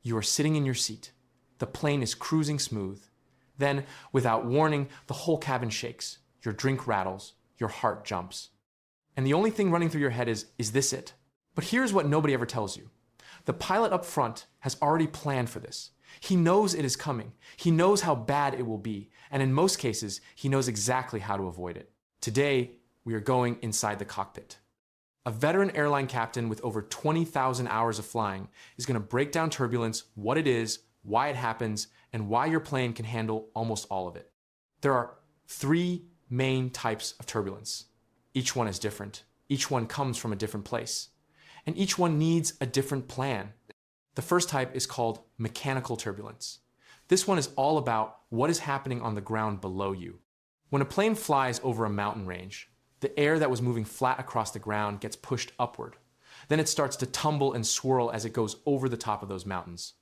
You are sitting in your seat. The plane is cruising smooth. Then, without warning, the whole cabin shakes. Your drink rattles. Your heart jumps. And the only thing running through your head is this it? But here's what nobody ever tells you. The pilot up front has already planned for this. He knows it is coming. He knows how bad it will be. And in most cases, he knows exactly how to avoid it. Today, we are going inside the cockpit. A veteran airline captain with over 20,000 hours of flying is going to break down turbulence, what it is, why it happens, and why your plane can handle almost all of it. There are 3 main types of turbulence. Each one is different. Each one comes from a different place. And each one needs a different plan. The first type is called mechanical turbulence. This one is all about what is happening on the ground below you. When a plane flies over a mountain range, the air that was moving flat across the ground gets pushed upward. Then it starts to tumble and swirl as it goes over the top of those mountains.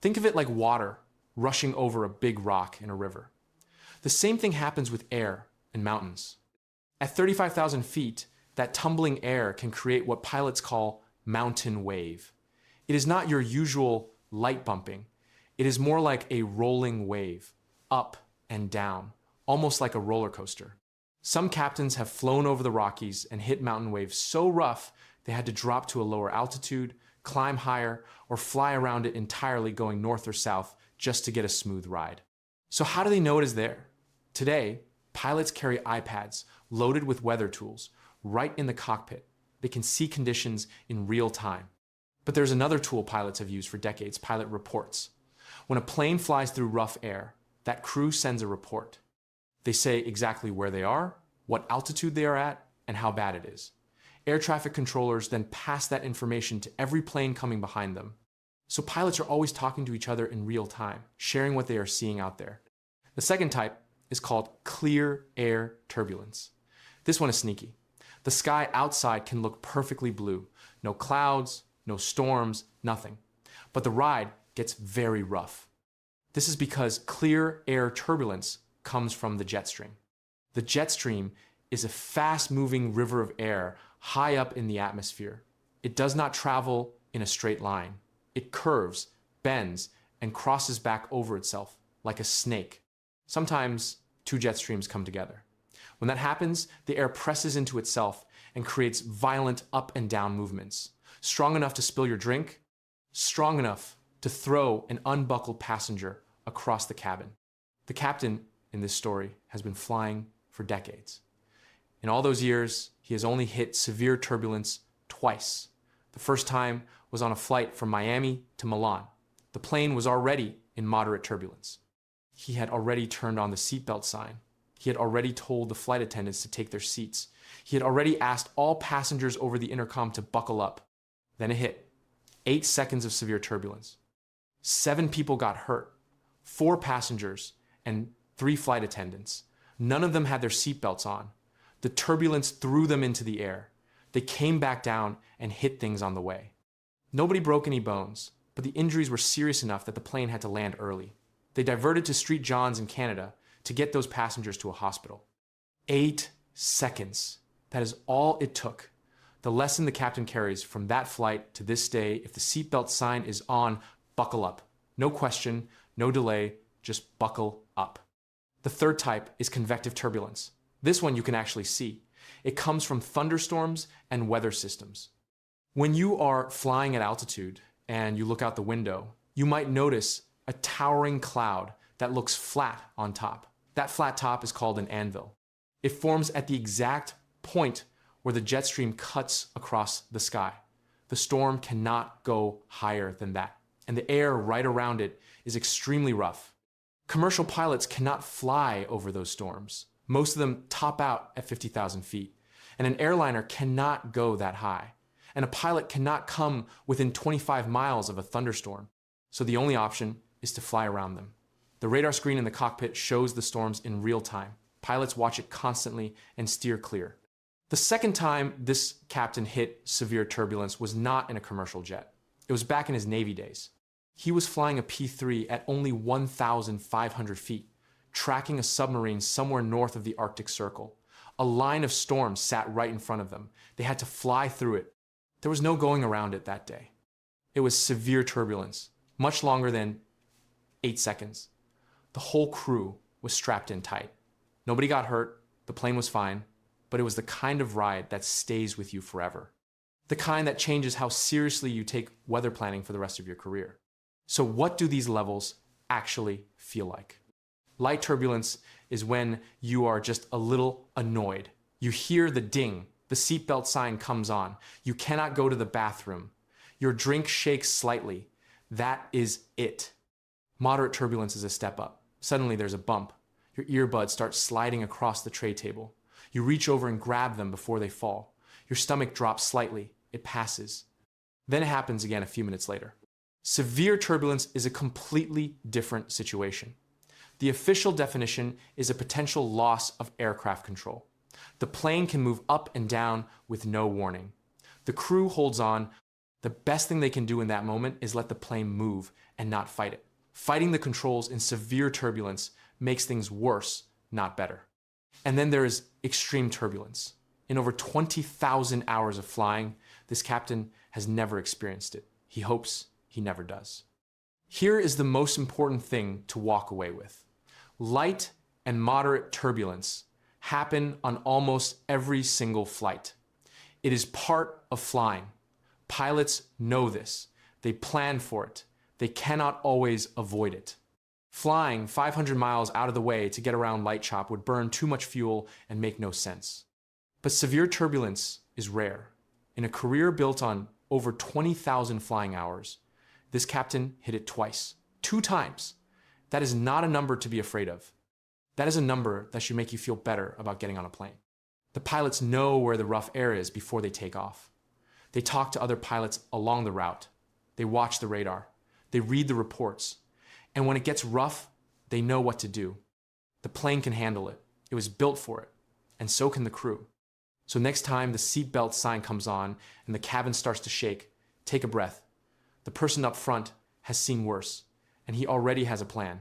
Think of it like water rushing over a big rock in a river. The same thing happens with air in mountains. At 35,000 feet, that tumbling air can create what pilots call mountain wave. It is not your usual light bumping. It is more like a rolling wave, up and down, almost like a roller coaster. Some captains have flown over the Rockies and hit mountain waves so rough they had to drop to a lower altitude, climb higher, or fly around it entirely going north or south just to get a smooth ride. So how do they know it is there? Today, pilots carry iPads loaded with weather tools right in the cockpit. They can see conditions in real time. But there's another tool pilots have used for decades, pilot reports. When a plane flies through rough air, that crew sends a report. They say exactly where they are, what altitude they are at, and how bad it is. Air traffic controllers then pass that information to every plane coming behind them. So pilots are always talking to each other in real time, sharing what they are seeing out there. The second type is called clear air turbulence. This one is sneaky. The sky outside can look perfectly blue. No clouds, no storms, nothing. But the ride gets very rough. This is because clear air turbulence comes from the jet stream. The jet stream is a fast-moving river of air high up in the atmosphere. It does not travel in a straight line. It curves, bends, and crosses back over itself like a snake. Sometimes 2 jet streams come together. When that happens, the air presses into itself and creates violent up and down movements, strong enough to spill your drink, strong enough to throw an unbuckled passenger across the cabin. The captain in this story has been flying for decades. In all those years, he has only hit severe turbulence twice. The first time was on a flight from Miami to Milan. The plane was already in moderate turbulence. He had already turned on the seatbelt sign. He had already told the flight attendants to take their seats. He had already asked all passengers over the intercom to buckle up. Then it hit. 8 seconds of severe turbulence. 7 people got hurt. 4 passengers and 3 flight attendants. None of them had their seatbelts on. The turbulence threw them into the air. They came back down and hit things on the way. Nobody broke any bones, but the injuries were serious enough that the plane had to land early. They diverted to St. John's in Canada to get those passengers to a hospital. 8 seconds. That is all it took. The lesson the captain carries from that flight to this day: if the seatbelt sign is on, buckle up. No question, no delay, just buckle up. The third type is convective turbulence. This one you can actually see. It comes from thunderstorms and weather systems. When you are flying at altitude and you look out the window, you might notice a towering cloud that looks flat on top. That flat top is called an anvil. It forms at the exact point where the jet stream cuts across the sky. The storm cannot go higher than that, and the air right around it is extremely rough. Commercial pilots cannot fly over those storms. Most of them top out at 50,000 feet, and an airliner cannot go that high, and a pilot cannot come within 25 miles of a thunderstorm. So the only option is to fly around them. The radar screen in the cockpit shows the storms in real time. Pilots watch it constantly and steer clear. The second time this captain hit severe turbulence was not in a commercial jet. It was back in his Navy days. He was flying a P-3 at only 1,500 feet, tracking a submarine somewhere north of the Arctic Circle. A line of storms sat right in front of them. They had to fly through it. There was no going around it that day. It was severe turbulence, much longer than 8 seconds. The whole crew was strapped in tight. Nobody got hurt, the plane was fine, but it was the kind of ride that stays with you forever. The kind that changes how seriously you take weather planning for the rest of your career. So what do these levels actually feel like? Light turbulence is when you are just a little annoyed. You hear the ding, the seatbelt sign comes on. You cannot go to the bathroom. Your drink shakes slightly. That is it. Moderate turbulence is a step up. Suddenly there's a bump. Your earbuds start sliding across the tray table. You reach over and grab them before they fall. Your stomach drops slightly. It passes. Then it happens again a few minutes later. Severe turbulence is a completely different situation. The official definition is a potential loss of aircraft control. The plane can move up and down with no warning. The crew holds on. The best thing they can do in that moment is let the plane move and not fight it. Fighting the controls in severe turbulence makes things worse, not better. And then there is extreme turbulence. In over 20,000 hours of flying, this captain has never experienced it. He hopes he never does. Here is the most important thing to walk away with. Light and moderate turbulence happen on almost every single flight. It is part of flying. Pilots know this. They plan for it. They cannot always avoid it. Flying 500 miles out of the way to get around Light Chop would burn too much fuel and make no sense. But severe turbulence is rare. In a career built on over 20,000 flying hours, this captain hit it twice, 2 times. That is not a number to be afraid of. That is a number that should make you feel better about getting on a plane. The pilots know where the rough air is before they take off. They talk to other pilots along the route. They watch the radar. They read the reports. And when it gets rough, they know what to do. The plane can handle it. It was built for it. And so can the crew. So next time the seatbelt sign comes on and the cabin starts to shake, take a breath. The person up front has seen worse, and he already has a plan.